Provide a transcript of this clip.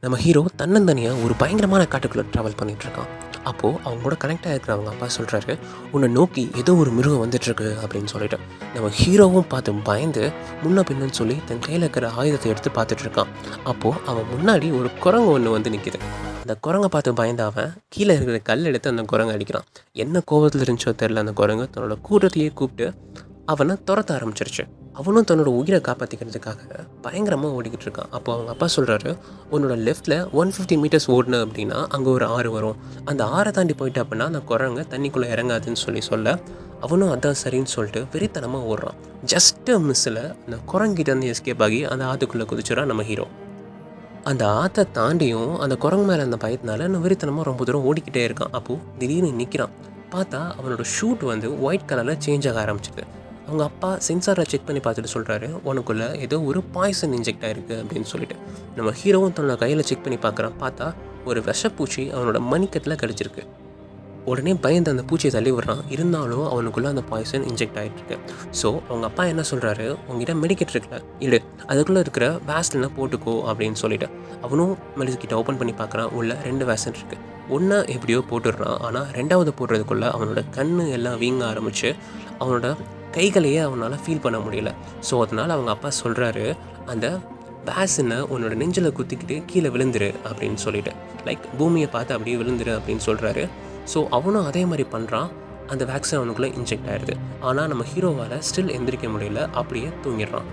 நம்ம ஹீரோ தன்னந்தனியாக ஒரு பயங்கரமான காட்டுக்குள்ளே ட்ராவல் பண்ணிகிட்ருக்கான். அப்போது அவங்க கூட கனெக்ட் ஆகிருக்கிற அவங்க அப்பா சொல்கிறாரு, உன்னை நோக்கி ஏதோ ஒரு மிருகம் வந்துட்டுருக்கு அப்படின்னு சொல்லிட்டு. நம்ம ஹீரோவும் பார்த்து பயந்து முன்ன பின்னன்னு சொல்லி தன் கையில் இருக்கிற ஆயுதத்தை எடுத்து பார்த்துட்ருக்கான். அப்போது அவன் முன்னாடி ஒரு குரங்கு ஒன்று வந்து நிற்கிது. அந்த குரங்கை பார்த்து பயந்த அவன் கீழே இருக்கிற கல் எடுத்து அந்த குரங்கை அடிக்கிறான். என்ன கோபத்தில் இருந்துச்சோ தெரில, அந்த குரங்கு தன்னோட கூட்டத்தையே கூப்பிட்டு அவனை துரத்த ஆரம்பிச்சிருச்சு. அவனும் தன்னோட உயிரை காப்பாற்றிக்கிறதுக்காக பயங்கரமாக ஓடிக்கிட்டு இருக்கான். அப்போ அவங்க அப்பா சொல்கிறாரு, உன்னோட லெஃப்ட்டில் 150 மீட்டர்ஸ் ஓடினு அப்படின்னா அங்கே ஒரு ஆறு வரும். அந்த ஆறை தாண்டி போயிட்டு அப்படின்னா அந்த குரங்கு தண்ணிக்குள்ளே இறங்காதுன்னு சொல்ல அவனும் அதான் சரின்னு சொல்லிட்டு வெறித்தனமாக ஓடுறான். ஜஸ்ட்டு மிஸ்ஸில் அந்த குரங்கிட்டேருந்து எஸ்கேப் ஆகி அந்த ஆற்றுக்குள்ளே குதிச்சுறான் நம்ம ஹீரோ. அந்த ஆற்றை தாண்டியும் அந்த குரங்கு மேலே அந்த பயத்தினால இன்னும் வெறித்தனமாக ரொம்ப தூரம் ஓடிக்கிட்டே இருக்கான். அப்போது திடீர்னு நிற்கிறான். பார்த்தா அவனோட ஷூட் வந்து ஒயிட் கலரில் சேஞ்ச் ஆக ஆரம்பிச்சிது. அவங்க அப்பா சென்சாரில் செக் பண்ணி பார்த்துட்டு சொல்கிறாரு, உனக்குள்ளே ஏதோ ஒரு பாய்சன் இன்ஜெக்ட் ஆகிருக்கு அப்படின்னு சொல்லிட்டு. நம்ம ஹீரோவும் தன்னோட கையில் செக் பண்ணி பார்க்குறான். பார்த்தா ஒரு விஷப்பூச்சி அவனோட மணிக்கட்டில் கடிச்சிருக்கு. உடனே பயந்து அந்த பூச்சியை தள்ளி விடுறான். இருந்தாலும் அவனுக்குள்ளே அந்த பாய்சன் இன்ஜெக்ட் ஆகிட்டுருக்கு. ஸோ அவங்க அப்பா என்ன சொல்கிறாரு, உங்ககிட்ட மெடிக்கெட் இருக்குல்ல, இடு, அதுக்குள்ளே இருக்கிற வேஸ்லினை போட்டுக்கோ அப்படின்னு சொல்லிட்டு. அவனும் மெடிக்கிட்ட ஓப்பன் பண்ணி பார்க்குறான். உள்ள 2 வேஸ்லின் இருக்குது. ஒன்றா எப்படியோ போட்டுடுறான். ஆனால் 2வது போடுறதுக்குள்ளே அவனோட கண் எல்லாம் வீங்க ஆரம்பித்து அவனோட கைகளையே அவனால் ஃபீல் பண்ண முடியல. ஸோ அதனால் அவங்க அப்பா சொல்கிறாரு, அந்த வேக்சினை உன்னோட நெஞ்சில் குத்திக்கிட்டு கீழே விழுந்துரு அப்படின்னு சொல்லிட்டு, லைக் பூமியை பார்த்து அப்படியே விழுந்துரு அப்படின்னு சொல்கிறாரு. ஸோ அவனும் அதே மாதிரி பண்ணுறான். அந்த வேக்சின் அவனுக்குள்ளே இன்ஜெக்ட் ஆகிடுது. ஆனால் நம்ம ஹீரோவால் ஸ்டில் எந்திரிக்க முடியல, அப்படியே தூங்கிடுறான்.